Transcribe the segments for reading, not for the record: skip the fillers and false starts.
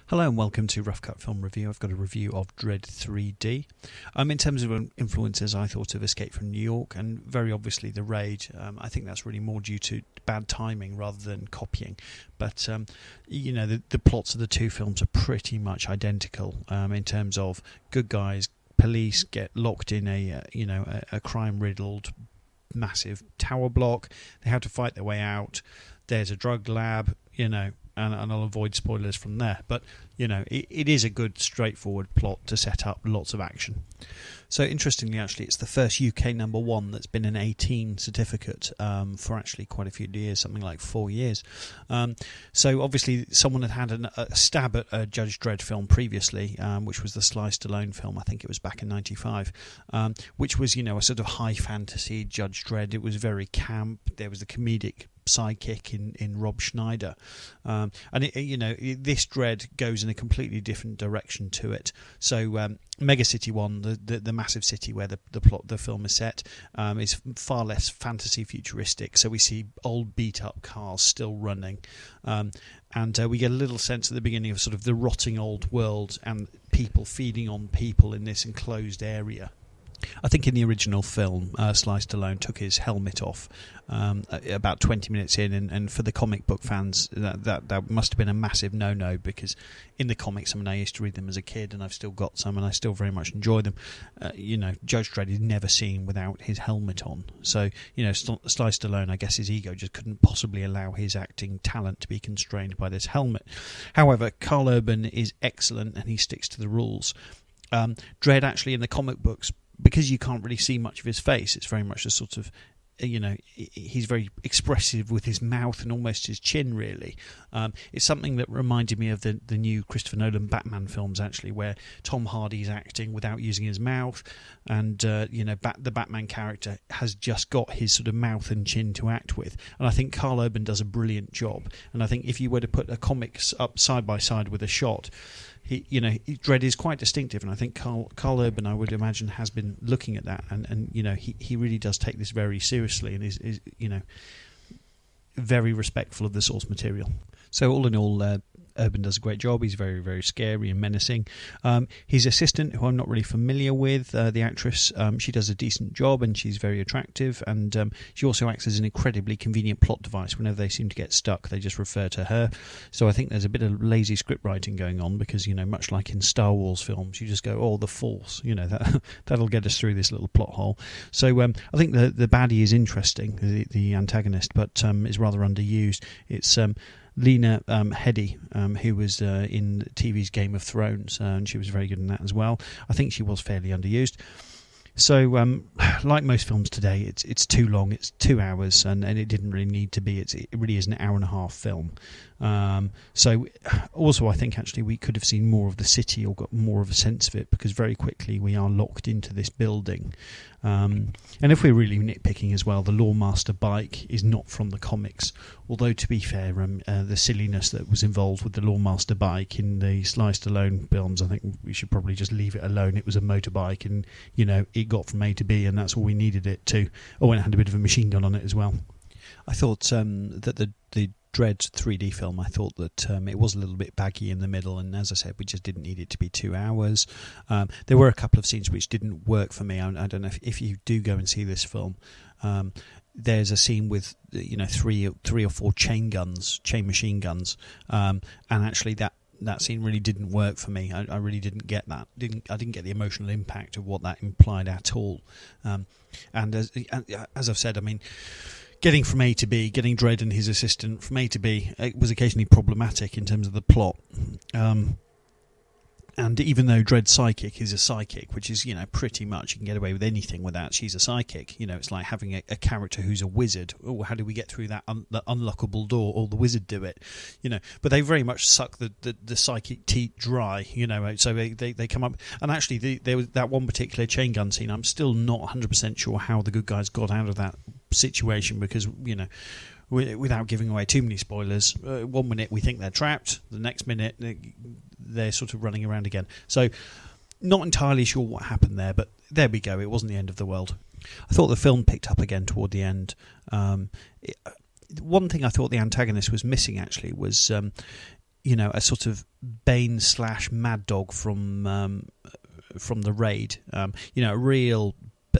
Hello and welcome to Rough Cut Film Review. I've got a review of Dredd 3D. In terms of influences, I thought of Escape from New York and very obviously The Raid. I think that's really more due to bad timing rather than copying. But, the plots of the two films are pretty much identical in terms of good guys, police get locked in a crime-riddled massive tower block. They have to fight their way out. There's a drug lab, and I'll avoid spoilers from there. But, it is a good, straightforward plot to set up lots of action. So, interestingly, actually, it's the first UK number one that's been an 18 certificate for actually quite a few years, something like 4 years. So, obviously, someone had a stab at a Judge Dredd film previously, which was the Sly Stallone film. I think it was back in 95, which was, a sort of high fantasy Judge Dredd. It was very camp. There was the comedic sidekick in Rob Schneider, and this Dredd goes in a completely different direction to it. So Mega City 1, the massive city where the film is set, is far less fantasy futuristic. So we see old beat up cars still running, and we get a little sense at the beginning of sort of the rotting old world and people feeding on people in this enclosed area. I think in the original film, Sly Stallone took his helmet off about 20 minutes in, and for the comic book fans, that must have been a massive no-no, because in the comics, I used to read them as a kid, and I've still got some, and I still very much enjoy them. Judge Dredd is never seen without his helmet on. So, Sly Stallone, I guess his ego just couldn't possibly allow his acting talent to be constrained by this helmet. However, Karl Urban is excellent, and he sticks to the rules. Dredd, actually, in the comic books, because you can't really see much of his face, it's very much a sort of, he's very expressive with his mouth and almost his chin, really. It's something that reminded me of the new Christopher Nolan Batman films, actually, where Tom Hardy's acting without using his mouth, and, the Batman character has just got his sort of mouth and chin to act with. And I think Karl Urban does a brilliant job. And I think if you were to put a comics up side by side with a shot, Dredd is quite distinctive, and I think Karl Urban, I would imagine, has been looking at that, and he really does take this very seriously, and is very respectful of the source material. So all in all, Urban does a great job. He's very, very scary and menacing. His assistant, who I'm not really familiar with, the actress, she does a decent job, and she's very attractive, and she also acts as an incredibly convenient plot device. Whenever they seem to get stuck, they just refer to her. So I think there's a bit of lazy script writing going on, because, much like in Star Wars films, you just go, oh, the Force, that'll get us through this little plot hole. So I think the baddie is interesting, the antagonist, but is rather underused. It's Lena Headey, who was in TV's Game of Thrones, and she was very good in that as well. I think she was fairly underused. So, like most films today, it's too long. It's 2 hours, and it didn't really need to be. It really is an hour and a half film. So, also, I think actually we could have seen more of the city or got more of a sense of it, because very quickly we are locked into this building. And if we're really nitpicking as well, the Lawmaster bike is not from the comics. Although, to be fair, the silliness that was involved with the Lawmaster bike in the Sly Stallone films, I think we should probably just leave it alone. It was a motorbike, and it got from A to B, and that's all we needed it to. Oh, and it had a bit of a machine gun on it as well. I thought that the Dredd 3D film, I thought that it was a little bit baggy in the middle, and as I said, we just didn't need it to be 2 hours. There were a couple of scenes which didn't work for me. I don't know if you do go and see this film. There's a scene with three or four chain machine guns, and actually that scene really didn't work for me. I really didn't get that. I didn't get the emotional impact of what that implied at all. And as I've said, getting from A to B, getting Dredd and his assistant from A to B, it was occasionally problematic in terms of the plot. And even though Dredd's psychic is a psychic, which is, pretty much you can get away with anything with that, she's a psychic. It's like having a character who's a wizard. Oh, how do we get through that unlockable door? Or the wizard do it, But they very much suck the psychic teat dry, So they come up, and actually there was that one particular chain gun scene. I'm still not 100% sure how the good guys got out of that situation, because without giving away too many spoilers, 1 minute we think they're trapped, the next minute they're sort of running around again. So not entirely sure what happened there, but there we go. It wasn't the end of the world. I thought the film picked up again toward the end. One thing I thought the antagonist was missing, actually, was a sort of Bane / Mad Dog from the Raid, a real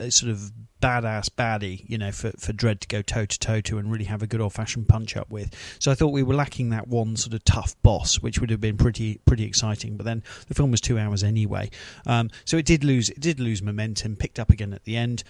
sort of badass baddie, for Dredd to go toe-to-toe to and really have a good old-fashioned punch-up with. So I thought we were lacking that one sort of tough boss, which would have been pretty exciting. But then the film was 2 hours anyway. So it did lose momentum, picked up again at the end.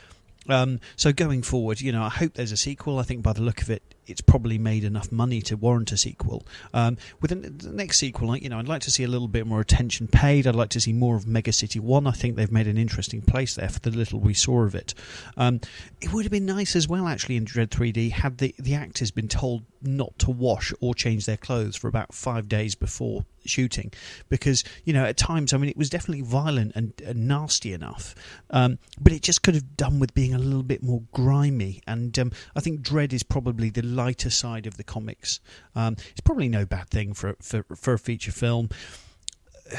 So going forward, I hope there's a sequel. I think by the look of it, it's probably made enough money to warrant a sequel. With the next sequel, I'd like to see a little bit more attention paid. I'd like to see more of Mega City 1. I think they've made an interesting place there for the little we saw of it. It would have been nice as well, actually, in Dredd 3D, had the actors been told not to wash or change their clothes for about 5 days before shooting, because at times, it was definitely violent and nasty enough, but it just could have done with being a little bit more grimy. And I think Dredd is probably the lighter side of the comics. It's probably no bad thing for a feature film.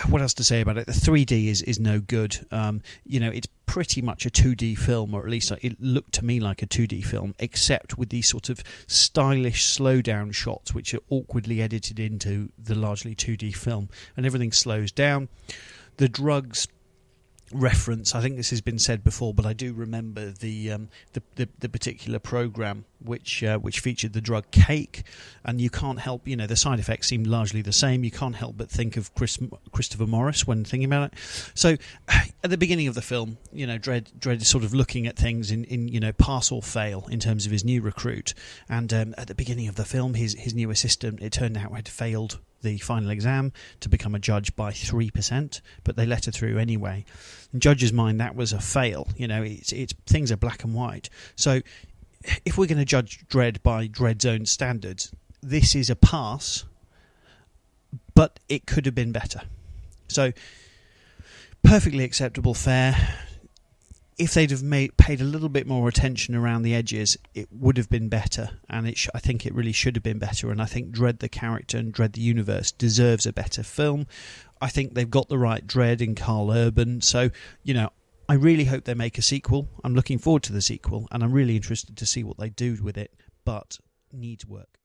What else to say about it? The 3D is no good. It's pretty much a 2D film, or at least it looked to me like a 2D film, except with these sort of stylish slow-down shots, which are awkwardly edited into the largely 2D film, and everything slows down. The drugs reference, I think this has been said before, but I do remember the particular program which featured the drug cake, and you can't help, the side effects seem largely the same. You can't help but think of Christopher Morris when thinking about it. So at the beginning of the film, Dredd is sort of looking at things in pass or fail in terms of his new recruit, and at the beginning of the film, his new assistant, it turned out, had failed the final exam to become a judge by 3%, but they let her through anyway. In judge's mind, that was a fail. It's things are black and white. So if we're going to judge Dredd by Dredd's own standards, this is a pass, but it could have been better. So perfectly acceptable fare. If they'd have paid a little bit more attention around the edges, it would have been better, and I think it really should have been better. And I think Dredd the character and Dredd the universe deserves a better film. I think they've got the right Dredd in Carl Urban, so I really hope they make a sequel. I'm looking forward to the sequel, and I'm really interested to see what they do with it, but needs work.